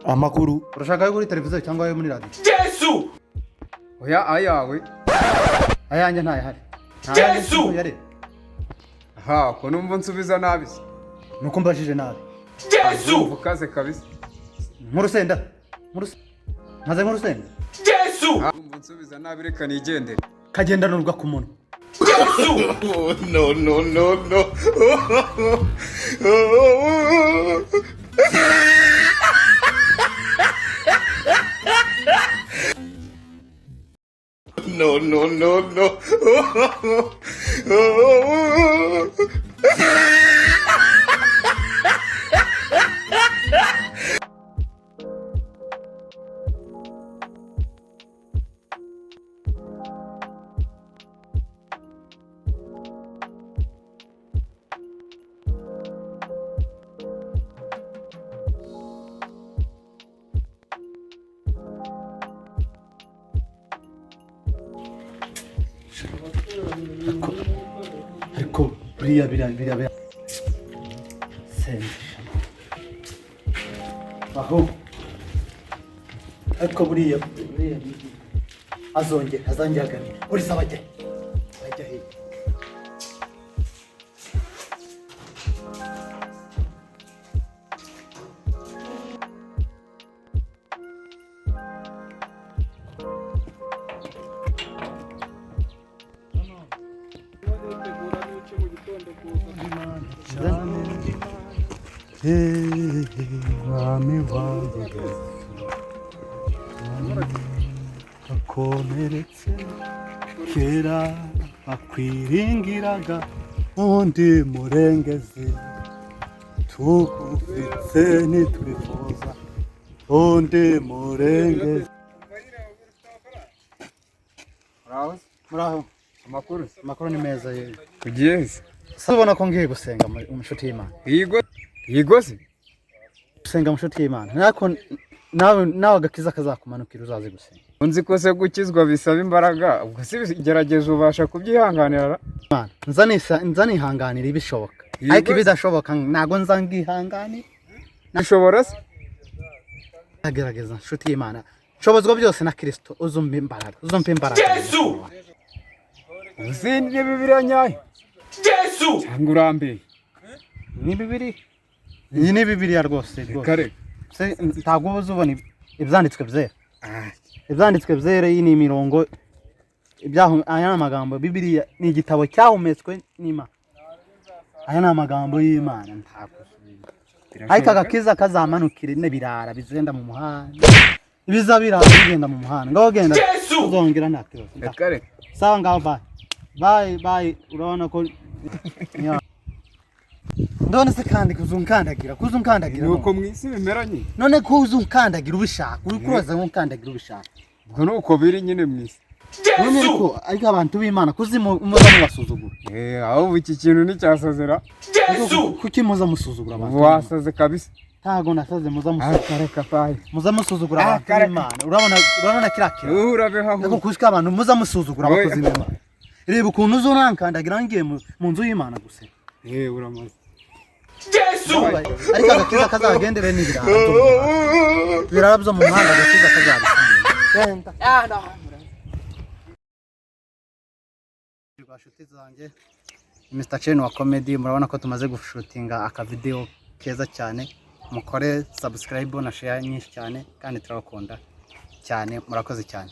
Amakuru urashaka yo kuri televiziyo cyangwa yo muri radio? Yesu! Oya ayawe. Ayanjye ntayahari. Yesu! Ha, ko numva nsubiza nabi. Nuko mbajije nabi. Yesu! Ukaze kabisa. Nk'urusenda. Maze nk'urusenda. Yesu! Numva nsubiza nabi reka nigendere. Kagendana urwa ku muntu. Yesu! No. Ariko buriya sendisha aho ariko buriya azongera uri sabajya ajya he Mwami wanjye akomeretse kera akwiringiraga undi murengezi tugufite ntiturifuza undi murengezi. Muraho amakuru ni meza yewe Kugeze. sabona ko ngiye gusenga umushuti y'Imana. Yigo se? Gusenga umushuti y'Imana nako nawe agakiza kazakumanukira uzaze gusenga. Unzi ko se gukizwa bisaba imbaraga ubwo se gerageza ubasha kubyihanganira. Nza nihanganira ibishoboka ariko ibidashoboka ntago nza ngihanganira. Nashobora se? Agerageza nshuti y'Imana shobozwa byose na Kristo uzumpa imbaraga. Yesu! Uzindi Bibiliya nyayo. Yesu! Cyangwa urambiye. Ni Bibiliya. Iyi ni Bibiliya rwose. Kare. Se ntago uzubona ibyanditswe byera. Ibyanditswe byera iyi ni imirongo ibyaho aya magambo Bibiliya ni igitabo cyahumetswe n'Imana. Aya ni amagambo y'Imana ntakusubira. Ariko agakiza kazamanukire n'ebirara bizenda mu muhanda. Ibizabira bigenda mu muhanda. Ngaho genda uzongera ntakibazo. Kare. Sawa ngaho bye urabona ko ndone se kandi kuzunkandagira nuko mwisi bimeranye none ko uzunkandagira ubishaka uri kuroza nkunkandagira ubishaka ubwo nuko biri nyine mwisi none ariko abantu b'Imana muza mubasuzugura aho iki kintu ni cyasazera Yesu! kuki muza musuzugura abantu wasaze kabisa ntago nasaze muza musuzugura abantu b'Imana urabona kirakira urabeho nako kushika abantu muza musuzugura abakozi b'Imana reba ukuntu uzunkandagira ngiye mu nzu y'Imana gusa uramaze Yesu! ariko agakiza kazagendere n'ibirara byo mu muhanda agakiza kazabisanga bashuti zanjye Mr. Chen wa comedy murabona ko tumaze gushutinga aka video keza cyane mukore subscribe na share nyinshi cyane kandi turabakunda cyane murakoze cyane.